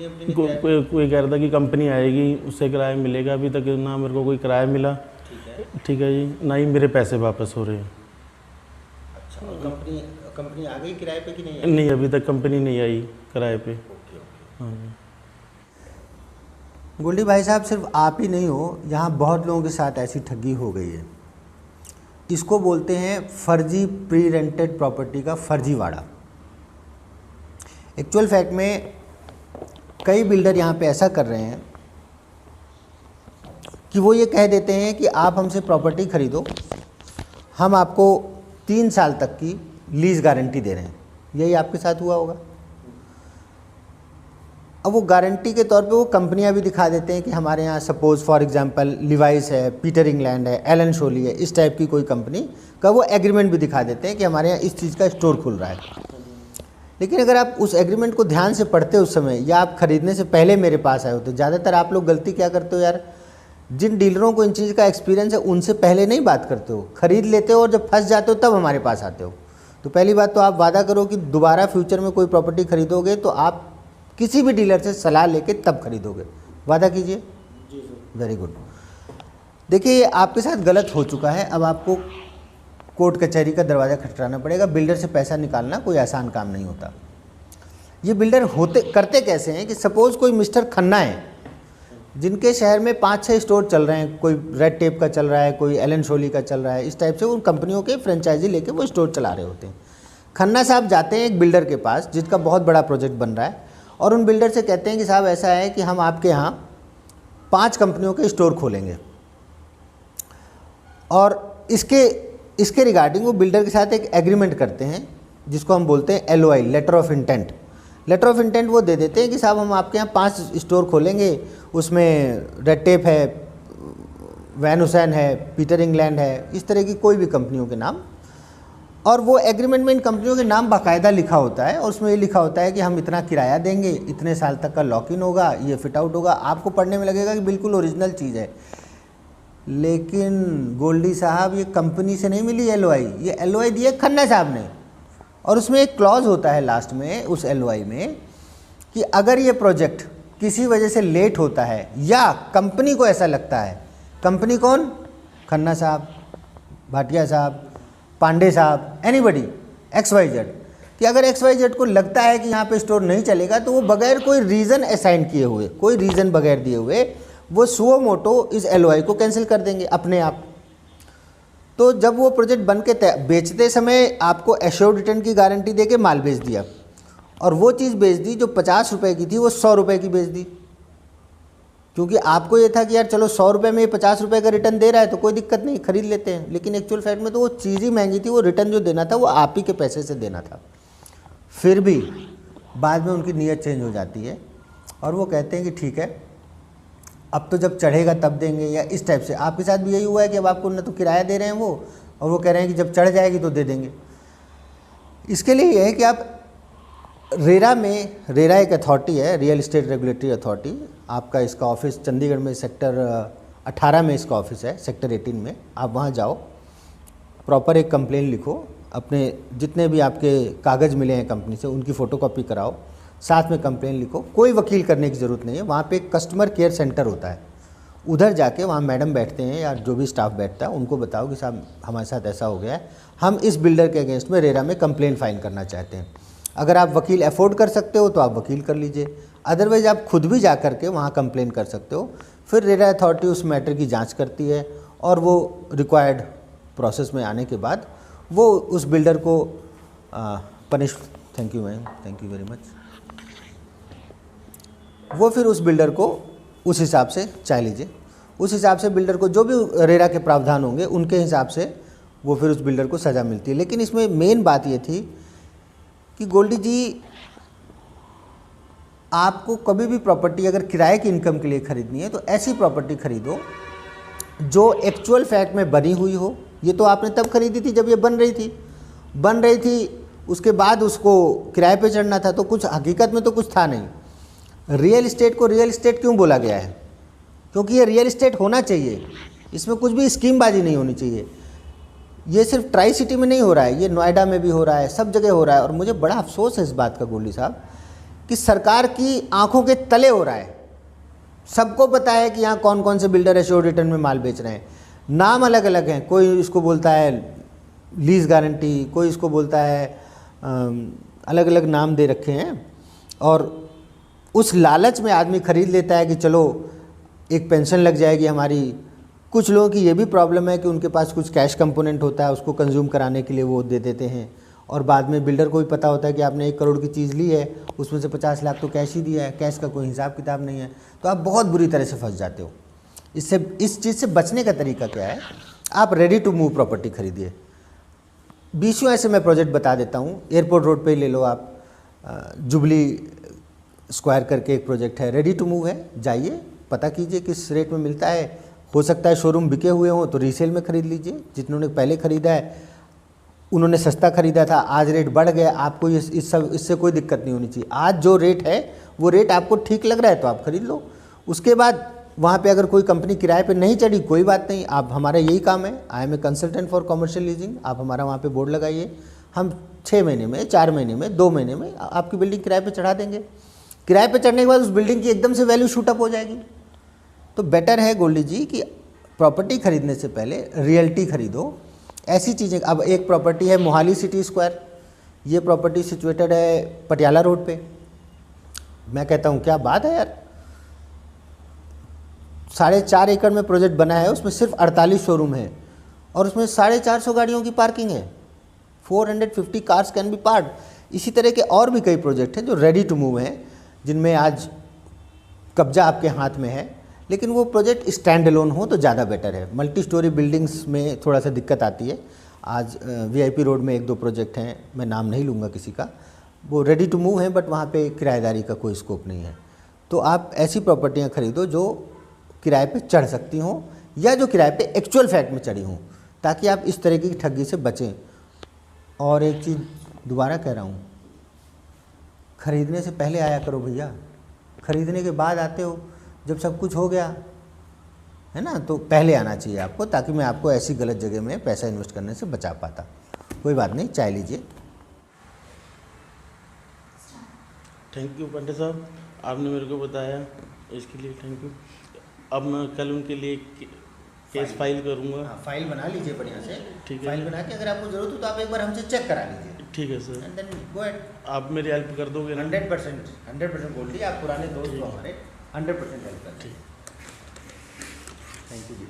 कोई कह रहा था कि कंपनी आएगी उससे किराया मिलेगा, अभी तक ना मेरे को कोई किराया मिला। ठीक है जी, ना ही मेरे पैसे वापस हो रहे हैं। अच्छा, और कंपनी आ गई किराए पे कि नहीं आई? नहीं, अभी तक कंपनी नहीं आई किराए पे। हाँ जी। गोल्डी भाई साहब, सिर्फ आप ही नहीं हो, यहाँ बहुत लोगों के साथ ऐसी ठगी हो गई है। इसको बोलते हैं फर्जी प्री रेंटेड प्रॉपर्टी का फर्जीवाड़ा। एक्चुअल फैक्ट में कई बिल्डर यहाँ पे ऐसा कर रहे हैं कि वो ये कह देते हैं कि आप हमसे प्रॉपर्टी खरीदो, हम आपको 3 साल तक की लीज गारंटी दे रहे हैं। यही आपके साथ हुआ होगा। अब वो गारंटी के तौर पे वो कंपनियां भी दिखा देते हैं कि हमारे यहाँ सपोज़ फॉर एग्जांपल लिवाइस है, पीटर इंग्लैंड है, एलन सोली है, इस टाइप की कोई कंपनी का वो एग्रीमेंट भी दिखा देते हैं कि हमारे यहाँ इस चीज़ का स्टोर खुल रहा है। लेकिन अगर आप उस एग्रीमेंट को ध्यान से पढ़ते उस समय, या आप खरीदने से पहले मेरे पास आए होते, ज़्यादातर आप लोग गलती क्या करते हो यार, जिन डीलरों को इन चीज़ का एक्सपीरियंस है उनसे पहले नहीं बात करते हो, खरीद लेते हो और जब फंस जाते हो तब हमारे पास आते हो। तो पहली बात तो आप वादा करो कि दोबारा फ्यूचर में कोई प्रॉपर्टी खरीदोगे तो आप किसी भी डीलर से सलाह लेके तब खरीदोगे। वादा कीजिए। Very good. देखिए, ये आपके साथ गलत हो चुका है। अब आपको कोर्ट कचहरी का दरवाज़ा खटखटाना पड़ेगा। बिल्डर से पैसा निकालना कोई आसान काम नहीं होता। ये बिल्डर करते कैसे हैं कि सपोज़ कोई मिस्टर खन्ना है जिनके शहर में 5-6 स्टोर चल रहे हैं, कोई रेड टेप का चल रहा है, कोई एलन सोली का चल रहा है, इस टाइप से उन कंपनियों के फ्रेंचाइजी लेके वो स्टोर चला रहे होते हैं। खन्ना साहब जाते हैं एक बिल्डर के पास जिसका बहुत बड़ा प्रोजेक्ट बन रहा है, और उन बिल्डर से कहते हैं कि साहब ऐसा है कि हम आपके यहाँ 5 कंपनियों के स्टोर खोलेंगे, और इसके रिगार्डिंग वो बिल्डर के साथ एक एग्रीमेंट करते हैं जिसको हम बोलते हैं LOI, letter of intent. Letter of intent वो दे देते हैं कि साहब हम आपके यहाँ 5 स्टोर खोलेंगे, उसमें रेड टेप है, वैन हुसैन है, पीटर इंग्लैंड है, इस तरह की कोई भी कंपनियों के नाम। और वो एग्रीमेंट में इन कंपनियों के नाम बाकायदा लिखा होता है, और उसमें ये लिखा होता है कि हम इतना किराया देंगे, इतने साल तक का लॉक इन होगा, ये फिट आउट होगा। आपको पढ़ने में लगेगा कि बिल्कुल ओरिजिनल चीज़ है, लेकिन गोल्डी साहब ये कंपनी से नहीं मिली LOI, ये LOI दिया खन्ना साहब ने। और उसमें एक क्लॉज होता है लास्ट में उस LOI में कि अगर ये प्रोजेक्ट किसी वजह से लेट होता है या कंपनी को ऐसा लगता है, कंपनी कौन, खन्ना साहब, भाटिया साहब, पांडे साहब, एनीबडी, XYZ, कि अगर XYZ को लगता है कि यहाँ पे स्टोर नहीं चलेगा तो वो बगैर कोई रीज़न असाइन किए हुए, कोई रीज़न बगैर दिए हुए, वो सुओ मोटो इस LOI को कैंसिल कर देंगे अपने आप। तो जब वो प्रोजेक्ट बन के बेचते समय आपको एश्योर्ड रिटर्न की गारंटी देके माल बेच दिया, और वो चीज़ बेच दी जो 50 रुपये की थी वो 100 रुपये की बेच दी, क्योंकि आपको ये था कि यार चलो 100 रुपये में ये 50 रुपये का रिटर्न दे रहा है तो कोई दिक्कत नहीं, खरीद लेते हैं। लेकिन एक्चुअल फैक्ट में तो वो चीज़ ही महंगी थी, वो रिटर्न जो देना था वो आप ही के पैसे से देना था। फिर भी बाद में उनकी नीयत चेंज हो जाती है और वो कहते हैं कि ठीक है अब तो जब चढ़ेगा तब देंगे, या इस टाइप से। आपके साथ भी यही हुआ है कि अब आपको न तो किराया दे रहे हैं वो, और वो कह रहे हैं कि जब चढ़ जाएगी तो दे देंगे। इसके लिए ये है कि आप रेरा एक अथॉरिटी है, रियल इस्टेट रेगुलेटरी अथॉरिटी। आपका इसका ऑफिस चंडीगढ़ में सेक्टर 18 में इसका ऑफिस है, सेक्टर 18 में। आप वहाँ जाओ, प्रॉपर एक कंप्लेन लिखो, अपने जितने भी आपके कागज़ मिले हैं कंपनी से उनकी फ़ोटोकॉपी कराओ, साथ में कंप्लेन लिखो। कोई वकील करने की ज़रूरत नहीं है। वहाँ पे एक कस्टमर केयर सेंटर होता है, उधर जाके वहाँ मैडम बैठते हैं या जो भी स्टाफ बैठता है उनको बताओ कि साहब हमारे साथ ऐसा हो गया है, हम इस बिल्डर के अगेंस्ट में रेरा में कंप्लेन फाइल करना चाहते हैं। अगर आप वकील अफोर्ड कर सकते हो तो आप वकील कर लीजिए, अदरवाइज़ आप खुद भी जा कर के वहाँ कंप्लेन कर सकते हो। फिर रेरा अथॉरिटी उस मैटर की जाँच करती है और वो रिक्वायर्ड प्रोसेस में आने के बाद वो उस बिल्डर को punish, thank you ma'am, thank you very much, वो फिर उस बिल्डर को उस हिसाब से, चाह लीजिए, उस हिसाब से बिल्डर को जो भी रेरा के प्रावधान होंगे उनके हिसाब से वो फिर उस बिल्डर को सज़ा मिलती है। लेकिन इसमें मेन बात ये थी कि गोल्डी जी, आपको कभी भी प्रॉपर्टी अगर किराए की इनकम के लिए ख़रीदनी है तो ऐसी प्रॉपर्टी खरीदो जो एक्चुअल फैक्ट में बनी हुई हो। ये तो आपने तब खरीदी थी जब ये बन रही थी, उसके बाद उसको किराए पे चढ़ना था, तो कुछ हकीकत में तो कुछ था नहीं। रियल इस्टेट को रियल इस्टेट क्यों बोला गया है? क्योंकि ये रियल इस्टेट होना चाहिए, इसमें कुछ भी स्कीमबाजी नहीं होनी चाहिए। ये सिर्फ ट्राई सिटी में नहीं हो रहा है, ये नोएडा में भी हो रहा है, सब जगह हो रहा है। और मुझे बड़ा अफसोस है इस बात का गोल्डी साहब कि सरकार की आंखों के तले हो रहा है। सबको पता है कि यहाँ कौन कौन से बिल्डर एश्योर्ड रिटर्न में माल बेच रहे हैं। नाम अलग अलग हैं, कोई इसको बोलता है लीज गारंटी, कोई इसको बोलता है अलग अलग नाम दे रखे हैं। और उस लालच में आदमी खरीद लेता है कि चलो एक पेंशन लग जाएगी हमारी। कुछ लोगों की ये भी प्रॉब्लम है कि उनके पास कुछ कैश कंपोनेंट होता है, उसको कंज्यूम कराने के लिए वो दे देते हैं, और बाद में बिल्डर को भी पता होता है कि आपने 1 करोड़ की चीज़ ली है, उसमें से 50 लाख तो कैश ही दिया है, कैश का कोई हिसाब किताब नहीं है, तो आप बहुत बुरी तरह से फंस जाते हो। इस चीज़ से बचने का तरीका क्या है? आप रेडी टू मूव प्रॉपर्टी खरीदिए। 20 ऐसे मैं प्रोजेक्ट बता देता हूँ। एयरपोर्ट रोड पे ही ले लो आप, जुबली स्क्वायर करके एक प्रोजेक्ट है, रेडी टू मूव है। जाइए, पता कीजिए किस रेट में मिलता है। हो सकता है शोरूम बिके हुए हों तो रीसेल में ख़रीद लीजिए। जिन्होंने पहले ख़रीदा है उन्होंने सस्ता ख़रीदा था, आज रेट बढ़ गया, आपको इससे कोई दिक्कत नहीं होनी चाहिए। आज जो रेट है वो रेट आपको ठीक लग रहा है तो आप ख़रीद लो। उसके बाद वहाँ पे अगर कोई कंपनी किराए पे नहीं चढ़ी, कोई बात नहीं, आप, हमारा यही काम है, I am a consultant for commercial leasing. आप हमारा वहाँ पे बोर्ड लगाइए, हम 6 महीने में, 4 महीने में, 2 महीने में आपकी बिल्डिंग किराए पे चढ़ा देंगे। किराए पे चढ़ने के बाद उस बिल्डिंग की एकदम से वैल्यू शूट अप हो जाएगी। तो बेटर है गोल्डी जी कि प्रॉपर्टी खरीदने से पहले रियल्टी खरीदो। ऐसी चीज़ें, अब एक प्रॉपर्टी है मोहाली सिटी स्क्वायर, ये प्रॉपर्टी सिचुएटेड है पटियाला रोड पे। मैं कहता हूँ क्या बात है यार, 4.5 एकड़ में प्रोजेक्ट बना है, उसमें सिर्फ 48 शोरूम है और उसमें 450 गाड़ियों की पार्किंग है। 450 कार्स कैन बी पार्क्ड। इसी तरह के और भी कई प्रोजेक्ट हैं जो रेडी टू मूव हैं, जिनमें आज कब्जा आपके हाथ में है, लेकिन वो प्रोजेक्ट स्टैंड अलोन हो तो ज़्यादा बेटर है। मल्टी स्टोरी बिल्डिंग्स में थोड़ा सा दिक्कत आती है। आज VIP रोड में 1-2 प्रोजेक्ट हैं, मैं नाम नहीं लूँगा किसी का, वो रेडी टू मूव हैं, बट वहाँ पे किराएदारी का कोई स्कोप नहीं है। तो आप ऐसी प्रॉपर्टियाँ खरीदो जो किराए पे चढ़ सकती हों या जो किराए पे एक्चुअल फैक्ट में चढ़ी हों, ताकि आप इस तरह की ठगी से बचें। और एक चीज़ दोबारा कह रहा हूँ, खरीदने से पहले आया करो भैया, खरीदने के बाद आते हो जब सब कुछ हो गया है ना। तो पहले आना चाहिए आपको, ताकि मैं आपको ऐसी गलत जगह में पैसा इन्वेस्ट करने से बचा पाता। कोई बात नहीं, चाय लीजिए। थैंक यू पंडित साहब, आपने मेरे को बताया, इसके लिए थैंक यू। अब मैं कल उनके लिए केस फाइल करूँगा। हाँ, फाइल बना लीजिए बढ़िया से। ठीक है। फाइल बना के अगर आपको ज़रूरत हो तो आप एक बार हमसे चेक करा लीजिए। ठीक है sir. And then go ahead. आप मेरी हेल्प कर दोगे ना? 100% गोल्डी, आप पुराने दोस्त हो हमारे, 100% हेल्प करते हैं। Thank you ji.